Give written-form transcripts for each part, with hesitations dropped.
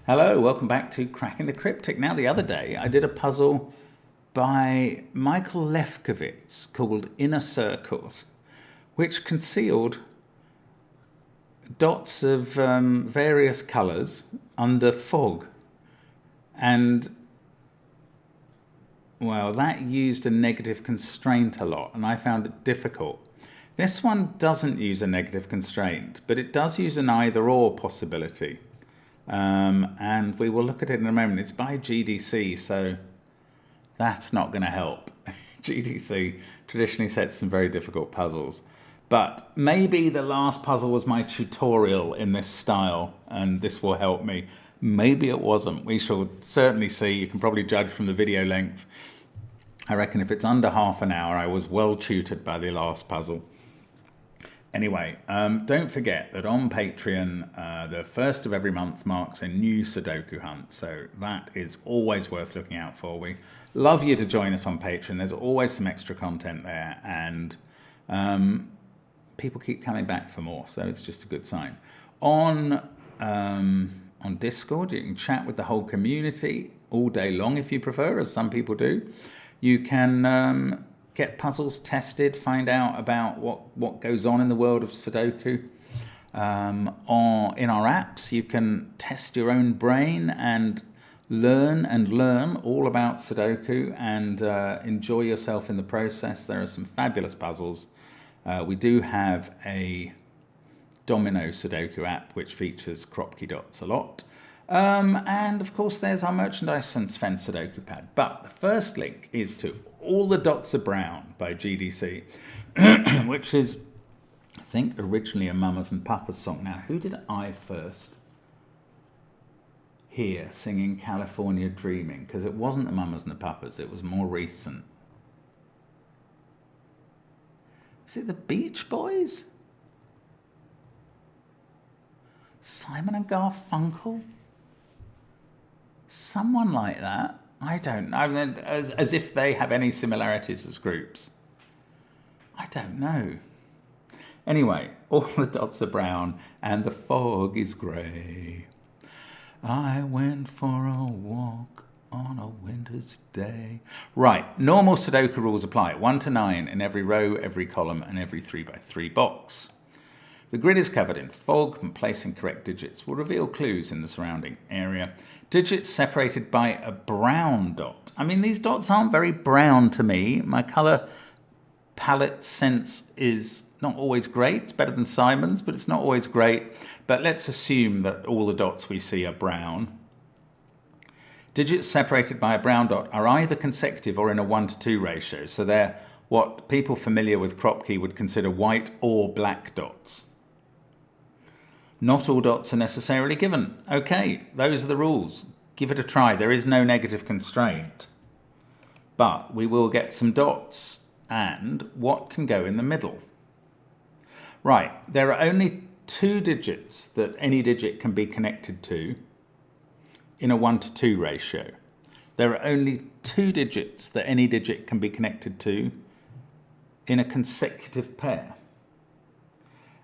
Hello, welcome back to Cracking the Cryptic. Now, the other day I did a puzzle by Michael Lefkowitz called Inner Circles, which concealed dots of various colours under fog. And, well, that used a negative constraint a lot, and I found it difficult. This one doesn't use a negative constraint, but it does use an either-or possibility. And we will look at it in a moment. It's by GDC, so that's not going to help. GDC traditionally sets some very difficult puzzles. But maybe the last puzzle was my tutorial in this style, and this will help me. Maybe it wasn't. We shall certainly see. You can probably judge from the video length. I reckon if it's under half an hour, I was well tutored by the last puzzle. Anyway, don't forget that on Patreon, the first of every month marks a new Sudoku hunt. So that is always worth looking out for. We love you to join us on Patreon. There's always some extra content there. And people keep coming back for more. So it's just a good sign. On Discord, you can chat with the whole community all day long if you prefer, as some people do. You can get puzzles tested, find out about what goes on in the world of Sudoku. Or in our apps, you can test your own brain and learn all about Sudoku and enjoy yourself in the process. There are some fabulous puzzles. We do have a domino Sudoku app which features Cryptic dots a lot. And of course there's our merchandise and Sven SUDOKU PAD. But the first link is to All the Dots Are Brown by GDC, which is, I think, originally a Mamas and Papas song. Now, who did I first hear singing California Dreaming? Because it wasn't the Mamas and the Papas, it was more recent. Was it the Beach Boys? Simon and Garfunkel? Someone like that. I don't know. I mean, as if they have any similarities as groups. I don't know. Anyway, all the dots are brown and the fog is grey. I went for a walk on a winter's day. Right, normal Sudoku rules apply. 1 to 9 in every row, every column, and every 3x3 box. The grid is covered in fog, and placing correct digits will reveal clues in the surrounding area. Digits separated by a brown dot. I mean, these dots aren't very brown to me. My colour palette sense is not always great. It's better than Simon's, but it's not always great. But let's assume that all the dots we see are brown. Digits separated by a brown dot are either consecutive or in a 1-to-2 ratio. So they're what people familiar with Cryptic would consider white or black dots. Not all dots are necessarily given. Okay, those are the rules. Give it a try. There is no negative constraint. But we will get some dots. And what can go in the middle? Right, there are only 2 digits that any digit can be connected to in a 1-to-2 ratio. There are only 2 digits that any digit can be connected to in a consecutive pair.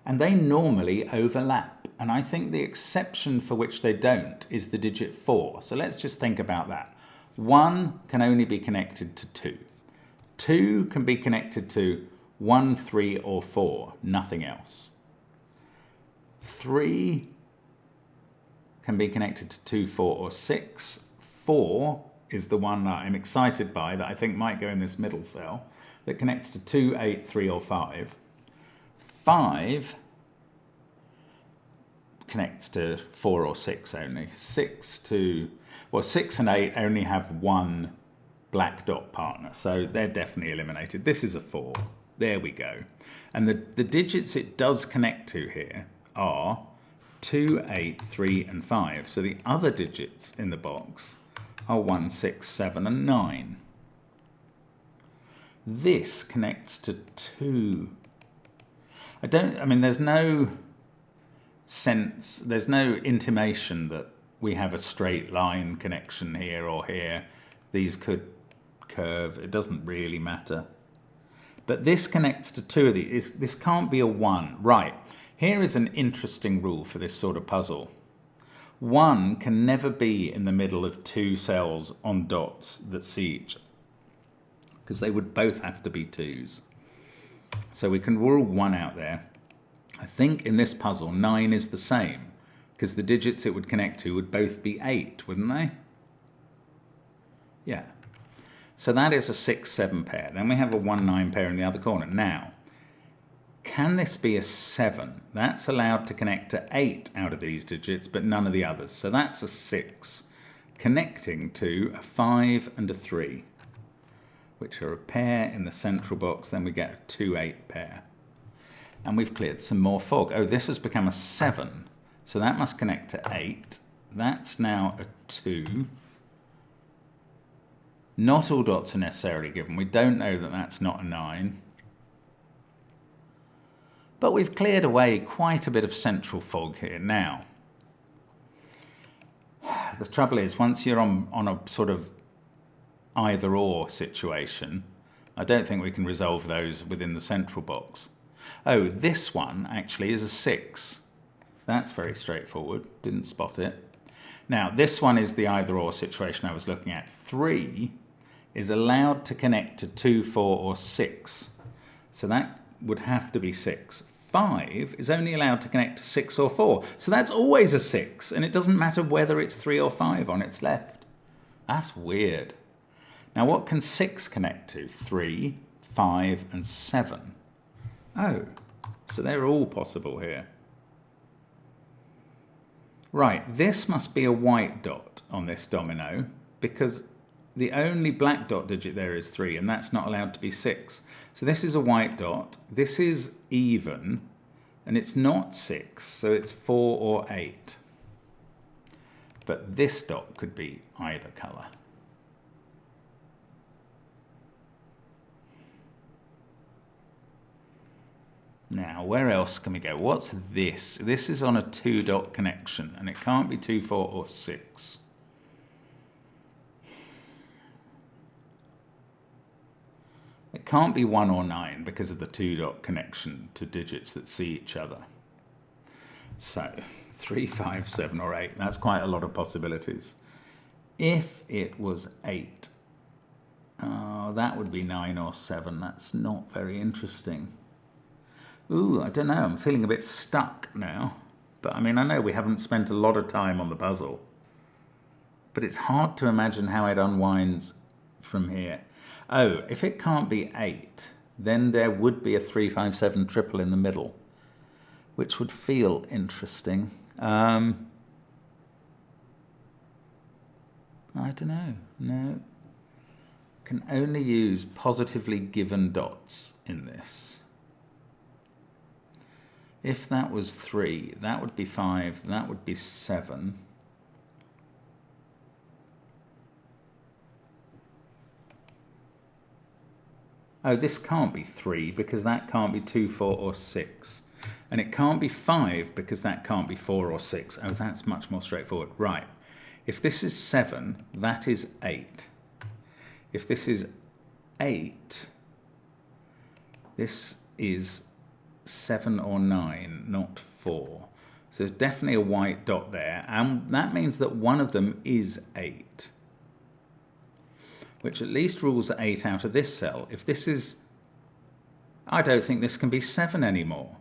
And they normally overlap. And I think the exception for which they don't is the digit 4. So let's just think about that. 1 can only be connected to 2. 2 can be connected to 1, 3, or 4, nothing else. 3 can be connected to 2, 4, or 6. 4 is the one that I'm excited by, that I think might go in this middle cell, that connects to 2, 8, 3, or 5. 5 connects to 4 or 6 only. 6 and 8 only have one black dot partner, so they're definitely eliminated. This is a 4. There we go. And the digits it does connect to here are 2, 8, 3, and 5. So the other digits in the box are 1, 6, 7, and 9. This connects to 2. There's no sense, there's no intimation that we have a straight line connection here or here. These could curve. It doesn't really matter. But this connects to 2 of these. This can't be a 1. Right. Here is an interesting rule for this sort of puzzle. 1 can never be in the middle of 2 cells on dots that see each, because they would both have to be 2s. So we can rule 1 out there. I think in this puzzle 9 is the same, because the digits it would connect to would both be 8, wouldn't they? Yeah. So that is a 6-7 pair. Then we have a 1-9 pair in the other corner. Now, can this be a 7? That's allowed to connect to 8 out of these digits, but none of the others. So that's a 6 connecting to a 5 and a 3, which are a pair in the central box. Then we get a 2-8 pair. And we've cleared some more fog. Oh, this has become a 7. So that must connect to 8. That's now a 2. Not all dots are necessarily given. We don't know that that's not a 9. But we've cleared away quite a bit of central fog here now. The trouble is, once you're on a sort of either-or situation, I don't think we can resolve those within the central box. Oh, this one actually is a 6. That's very straightforward. Didn't spot it. Now, this one is the either-or situation I was looking at. 3 is allowed to connect to 2, 4, or 6. So that would have to be 6. 5 is only allowed to connect to 6 or 4. So that's always a 6, and it doesn't matter whether it's 3 or 5 on its left. That's weird. Now, what can 6 connect to? 3, 5, and 7. Oh, so they're all possible here. Right, this must be a white dot on this domino, because the only black dot digit there is 3, and that's not allowed to be 6. So this is a white dot. This is even, and it's not 6, so it's 4 or 8. But this dot could be either colour. Now, where else can we go? What's this? This is on a 2-dot connection, and it can't be 2, 4, or 6. It can't be 1 or 9 because of the 2-dot connection to digits that see each other. So 3, 5, 7, or 8. That's quite a lot of possibilities. If it was 8, oh, that would be 9 or 7. That's not very interesting. Ooh, I don't know. I'm feeling a bit stuck now. But I mean, I know we haven't spent a lot of time on the puzzle. But it's hard to imagine how it unwinds from here. Oh, if it can't be 8, then there would be a 3, 5, 7 triple in the middle, which would feel interesting. I don't know. No. Can only use positively given dots in this. If that was 3, that would be 5, that would be 7. Oh, this can't be 3 because that can't be 2, 4, or 6. And it can't be 5 because that can't be 4 or 6. Oh, that's much more straightforward. Right. If this is 7, that is 8. If this is 8, this is 7 or 9, not 4. So there's definitely a white dot there. And that means that one of them is 8. Which at least rules 8 out of this cell. If this is... I don't think this can be 7 anymore.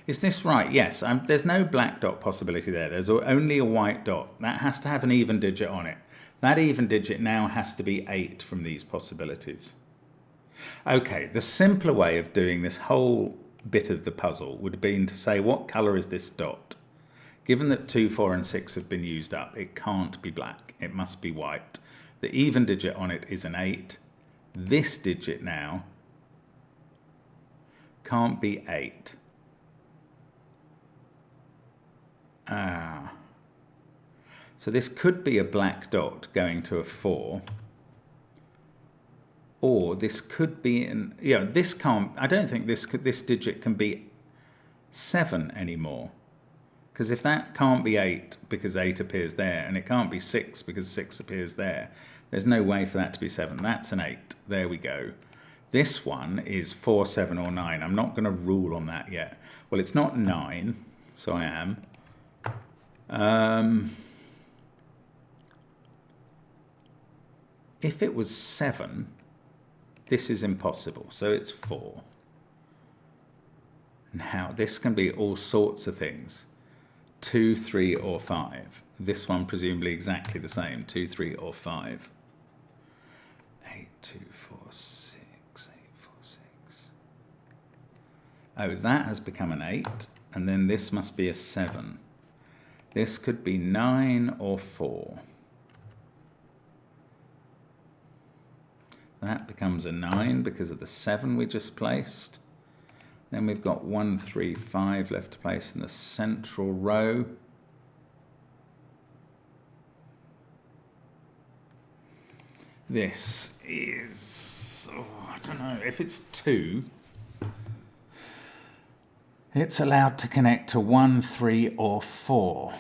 Is this right? Yes, there's no black dot possibility there. There's only a white dot. That has to have an even digit on it. That even digit now has to be 8 from these possibilities. Okay, the simpler way of doing this whole bit of the puzzle would have been to say, what colour is this dot? Given that 2, 4, and 6 have been used up, it can't be black. It must be white. The even digit on it is an 8. This digit now can't be 8. So this could be a black dot going to a 4. Or this could be this can't, I don't think this digit can be 7 anymore. Because if that can't be 8 because 8 appears there, and it can't be 6 because 6 appears there, there's no way for that to be 7. That's an 8. There we go. This one is 4, 7, or 9. I'm not going to rule on that yet. Well, it's not 9, so I am. if it was 7, this is impossible, so it's 4. Now, this can be all sorts of things. 2, 3, or 5. This one presumably exactly the same, 2, 3, or 5. 8, 2, 4, 6, 8, 4, 6. Oh, that has become an 8, and then this must be a 7. This could be 9 or 4. That becomes a 9 because of the 7 we just placed. Then we've got 1, 3, 5 left to place in the central row. This is, I don't know, if it's 2, it's allowed to connect to 1, 3, or 4.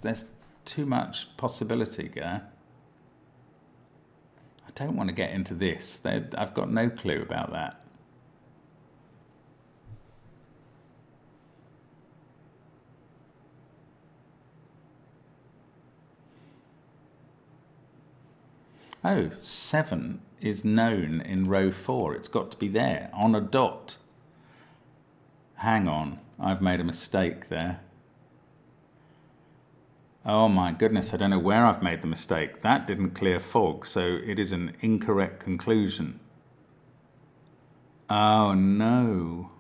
There's too much possibility there. I don't want to get into this. I've got no clue about that. Oh, 7 is known in row 4. It's got to be there, on a dot. Hang on, I've made a mistake there. Oh my goodness, I don't know where I've made the mistake. That didn't clear fog, so it is an incorrect conclusion. Oh no.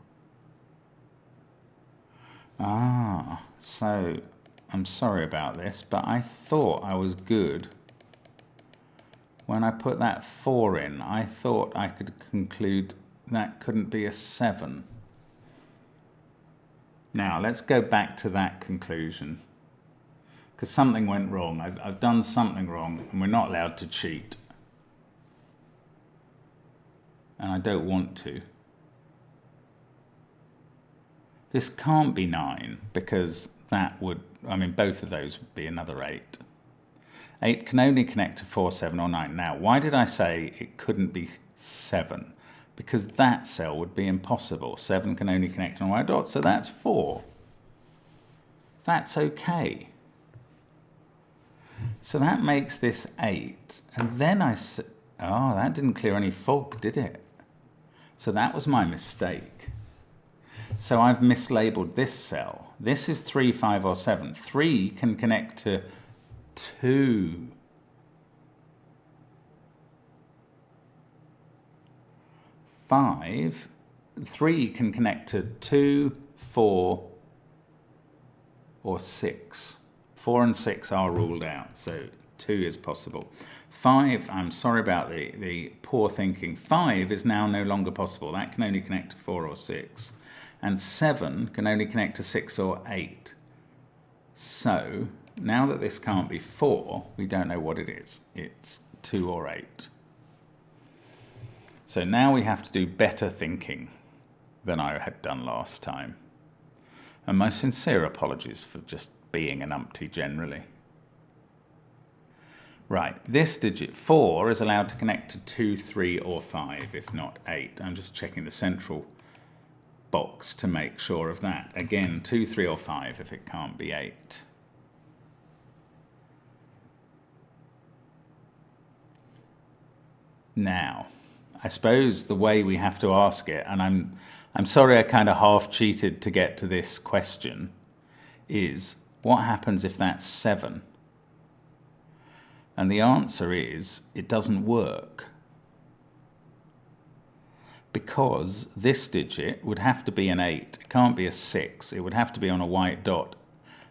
So I'm sorry about this, but I thought I was good. When I put that 4 in, I thought I could conclude that couldn't be a 7. Now, let's go back to that conclusion. Because something went wrong. I've done something wrong, and we're not allowed to cheat. And I don't want to. This can't be 9, because that would, I mean, both of those would be another 8. 8 can only connect to 4, 7, or 9. Now, why did I say it couldn't be 7? Because that cell would be impossible. 7 can only connect on a dot, so that's 4. That's okay. So that makes this 8. And then oh, that didn't clear any fog, did it? So that was my mistake. So I've mislabeled this cell. This is 3, 5, or 7. 3 can connect to 2. 5, 3 can connect to 2, 4, or 6. 4 and 6 are ruled out, so 2 is possible. 5, I'm sorry about the poor thinking. 5 is now no longer possible. That can only connect to 4 or 6. And 7 can only connect to 6 or 8. So, now that this can't be 4, we don't know what it is. It's 2 or 8. So now we have to do better thinking than I had done last time. And my sincere apologies for just being an umpty generally. Right, this digit 4 is allowed to connect to 2, 3, or 5, if not 8. I'm just checking the central box to make sure of that. Again, 2, 3, or 5 if it can't be 8. Now, I suppose the way we have to ask it, and I'm sorry I kind of half cheated to get to this question, is what happens if that's 7? And the answer is it doesn't work. Because this digit would have to be an 8. It can't be a 6. It would have to be on a white dot.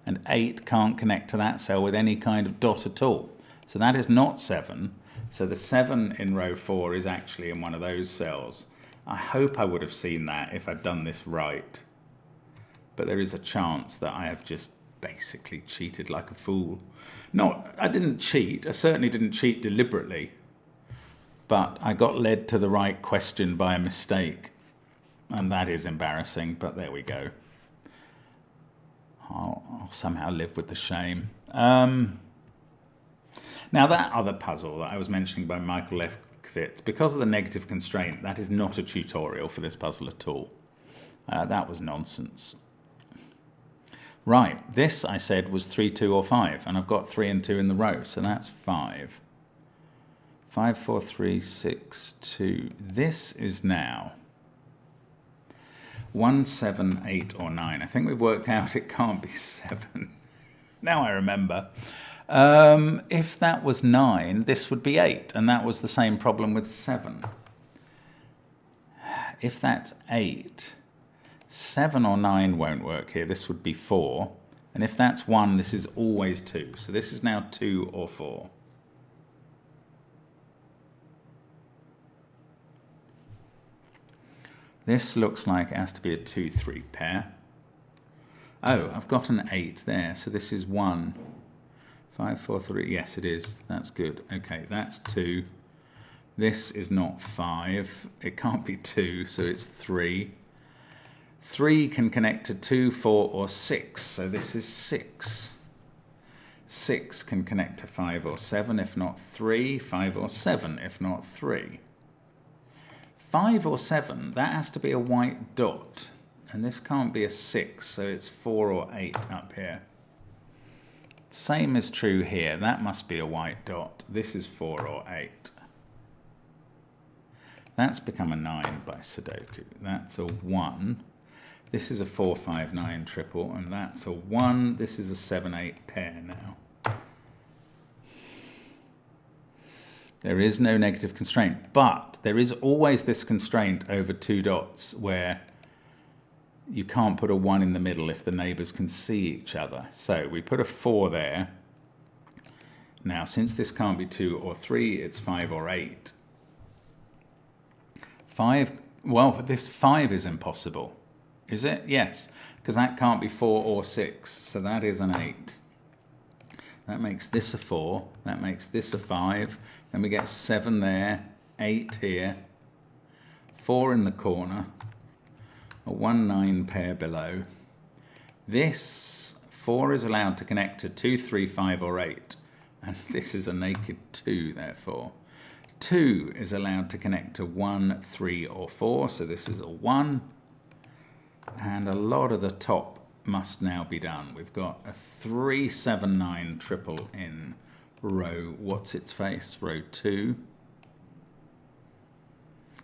And 8 can't connect to that cell with any kind of dot at all. So that is not 7. So the 7 in row 4 is actually in one of those cells. I hope I would have seen that if I'd done this right. But there is a chance that I have just basically cheated like a fool. I didn't cheat. I certainly didn't cheat deliberately. But I got led to the right question by a mistake. And that is embarrassing, but there we go. I'll somehow live with the shame. Now that other puzzle that I was mentioning by Michael Lefkowitz, because of the negative constraint, that is not a tutorial for this puzzle at all. That was nonsense. Right, this I said was 3, 2 or 5, and I've got 3 and 2 in the row, so that's 5. 5, 4, 3, 6, 2. This is now 1, 7, 8 or 9. I think we've worked out it can't be 7. Now I remember. If that was 9, this would be 8, and that was the same problem with 7. If that's 8, 7 or 9 won't work here. This would be 4. And if that's 1, this is always 2. So this is now 2 or 4. This looks like it has to be a 2, 3 pair. Oh, I've got an 8 there. So this is 1. 5, 4, 3. Yes, it is. That's good. Okay, that's 2. This is not 5. It can't be 2, so it's 3. 3 can connect to 2, 4, or 6, so this is 6. 6 can connect to 5 or 7, if not 3. 5 or 7, if not 3. 5 or 7, that has to be a white dot. And this can't be a 6, so it's 4 or 8 up here. Same is true here. That must be a white dot. This is 4 or 8. That's become a 9 by Sudoku. That's a 1. This is a 4, 5, 9 triple, and that's a 1. This is a 7, 8 pair now. There is no negative constraint, but there is always this constraint over 2 dots where you can't put a 1 in the middle if the neighbours can see each other. So we put a 4 there. Now, since this can't be 2 or 3, it's 5 or 8. 5, well, this 5 is impossible. Is it? Yes, because that can't be 4 or 6, so that is an 8. That makes this a 4, that makes this a 5, then we get 7 there, 8 here, 4 in the corner, a 1, 9 pair below. This 4 is allowed to connect to 2, 3, 5 or 8, and this is a naked 2 therefore. 2 is allowed to connect to 1, 3 or 4, so this is a 1. And a lot of the top must now be done. We've got a 3, 7, 9 triple in row, what's its face? Row 2.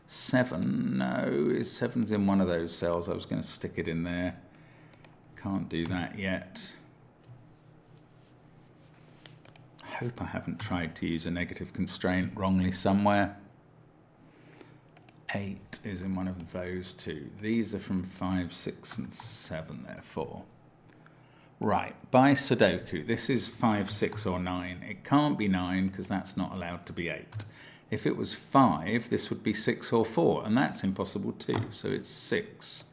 7, no, 7's in one of those cells. I was going to stick it in there. Can't do that yet. I hope I haven't tried to use a negative constraint wrongly somewhere. 8 is in one of those two. These are from 5, 6 and 7 therefore. Right, by Sudoku, this is 5, 6 or 9. It can't be 9 because that's not allowed to be 8. If it was 5, this would be 6 or 4, and that's impossible too. So it's 6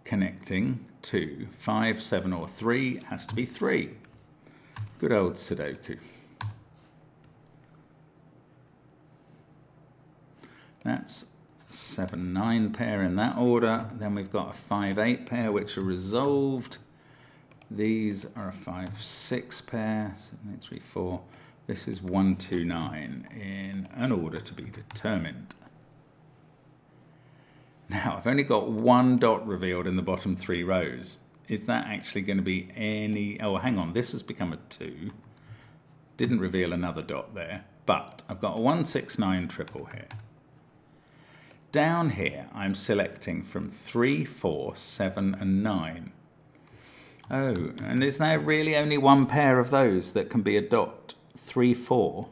connecting to 5, 7 or 3. It has to be 3. Good old Sudoku. That's 7, 9 pair in that order. Then we've got a 5, 8 pair which are resolved. These are a 5, 6 pair. 7, 8, 3, 4. This is 1, 2, 9 in an order to be determined. Now I've only got one dot revealed in the bottom 3 rows. Is that actually going to be any... Oh, hang on. This has become a 2. Didn't reveal another dot there. But I've got a 1, 6, 9 triple here. Down here, I'm selecting from 3, 4, 7 and 9. Oh, and is there really only one pair of those that can be a dot? 3, 4?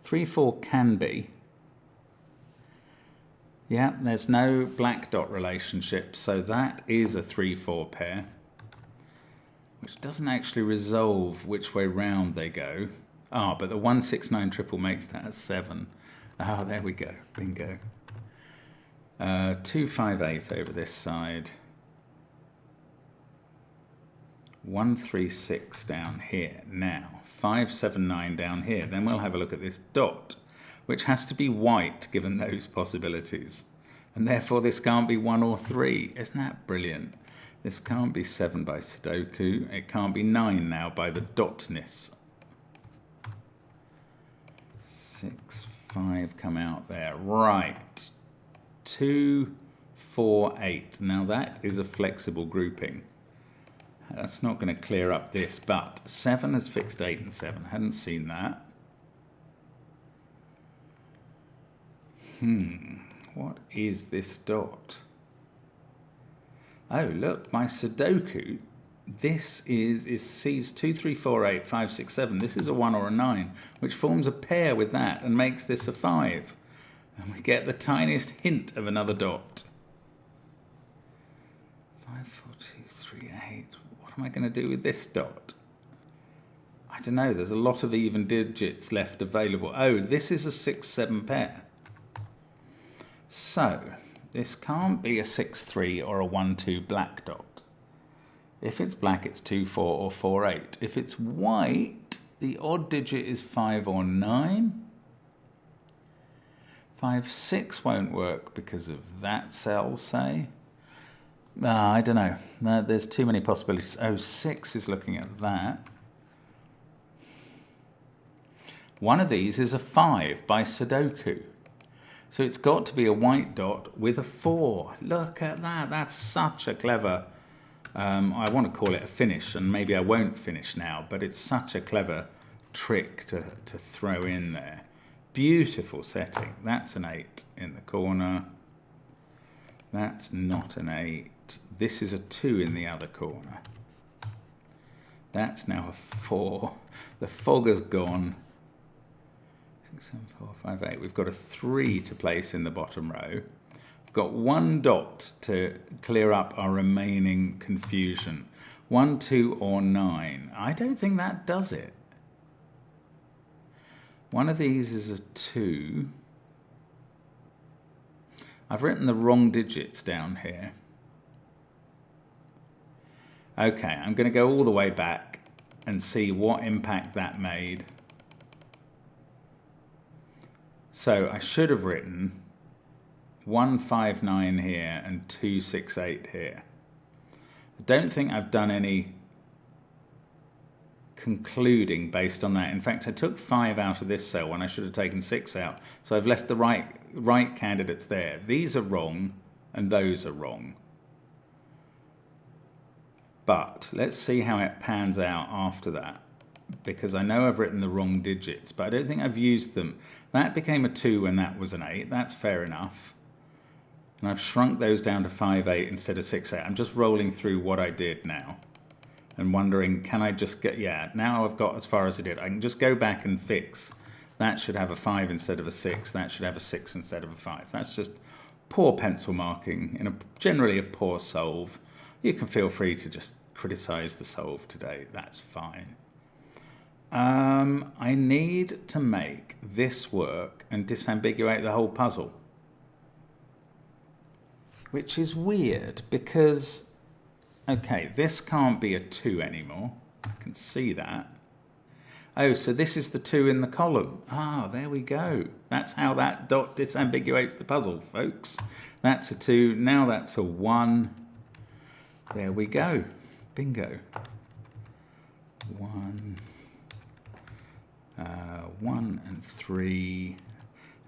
3, 4 can be. Yeah, there's no black dot relationship, so that is a 3, 4 pair, which doesn't actually resolve which way round they go. Ah, but the 1, 6, 9 triple makes that a 7. Ah, there we go. Bingo. 2, 5, 8 over this side. 1, 3, 6 down here. Now, 5, 7, 9 down here. Then we'll have a look at this dot, which has to be white given those possibilities. And therefore this can't be 1 or 3. Isn't that brilliant? This can't be 7 by Sudoku. It can't be 9 now by the dotness. 6, 5 come out there. Right. 2, 4, 8. Now that is a flexible grouping. That's not going to clear up this, but 7 has fixed 8 and 7. Hadn't seen that. What is this dot? Oh, look, my Sudoku. This sees 2, 3, 4, 8, 5, 6, 7. This is a 1 or a 9, which forms a pair with that and makes this a 5. And we get the tiniest hint of another dot. 5, 4, 2, 3, 8. What am I going to do with this dot? I don't know. There's a lot of even digits left available. Oh, this is a 6, 7 pair. So this can't be a 6, 3 or a 1, 2 black dot. If it's black, it's 2, 4 or 4, 8. If it's white, the odd digit is 5 or 9. 5, 6 won't work because of that cell, say. I don't know. No, there's too many possibilities. Oh, 6 is looking at that. One of these is a 5 by Sudoku. So it's got to be a white dot with a 4. Look at that. That's such a clever... I want to call it a finish, and maybe I won't finish now, but it's such a clever trick to throw in there. Beautiful setting. That's an 8 in the corner. That's not an 8. This is a 2 in the other corner. That's now a 4. The fog has gone. 6, 7, 4, 5, 8. We've got a 3 to place in the bottom row. We've got 1 dot to clear up our remaining confusion. 1, 2, or 9. I don't think that does it. One of these is a 2. I've written the wrong digits down here. Okay, I'm going to go all the way back and see what impact that made. So I should have written 1, 5, 9 here and 2, 6, 8 here. I don't think I've done any concluding based on that. In fact, I took 5 out of this cell when I should have taken 6 out. So I've left the right candidates there. These are wrong and those are wrong. But let's see how it pans out after that, because I know I've written the wrong digits, but I don't think I've used them. That became a 2 when that was an 8. That's fair enough. And I've shrunk those down to 5, 8 instead of 6, 8. I'm just rolling through what I did now and wondering, can I just get, yeah, now I've got as far as I did. I can just go back and fix. That should have a 5 instead of a 6. That should have a 6 instead of a 5. That's just poor pencil marking in generally a poor solve. You can feel free to just criticize the solve today. That's fine. I need to make this work and disambiguate the whole puzzle, which is weird because, okay, this can't be a 2 anymore. I can see that. Oh, so this is the 2 in the column. Ah, there we go. That's how that dot disambiguates the puzzle, folks. That's a 2. Now that's a 1. There we go. Bingo. 1. 1 and 3.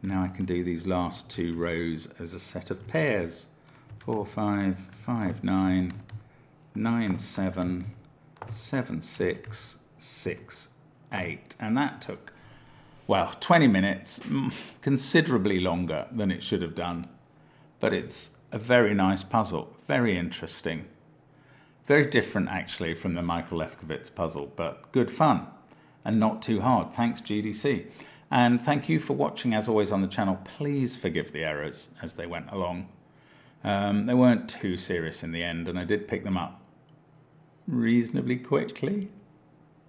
Now I can do these last 2 rows as a set of pairs. 4, 5, 5, 9, 9, 7, 7, 6, 6, 8. And that took, well, 20 minutes, considerably longer than it should have done. But it's a very nice puzzle, very interesting. Very different, actually, from the Michael Lefkowitz puzzle, but good fun and not too hard. Thanks, GDC. And thank you for watching, as always, on the channel. Please forgive the errors as they went along. They weren't too serious in the end, and I did pick them up reasonably quickly,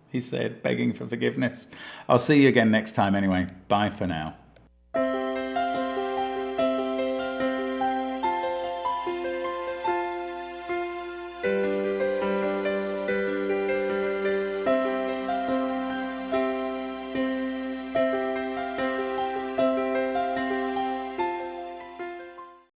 he said, begging for forgiveness. I'll see you again next time anyway. Bye for now.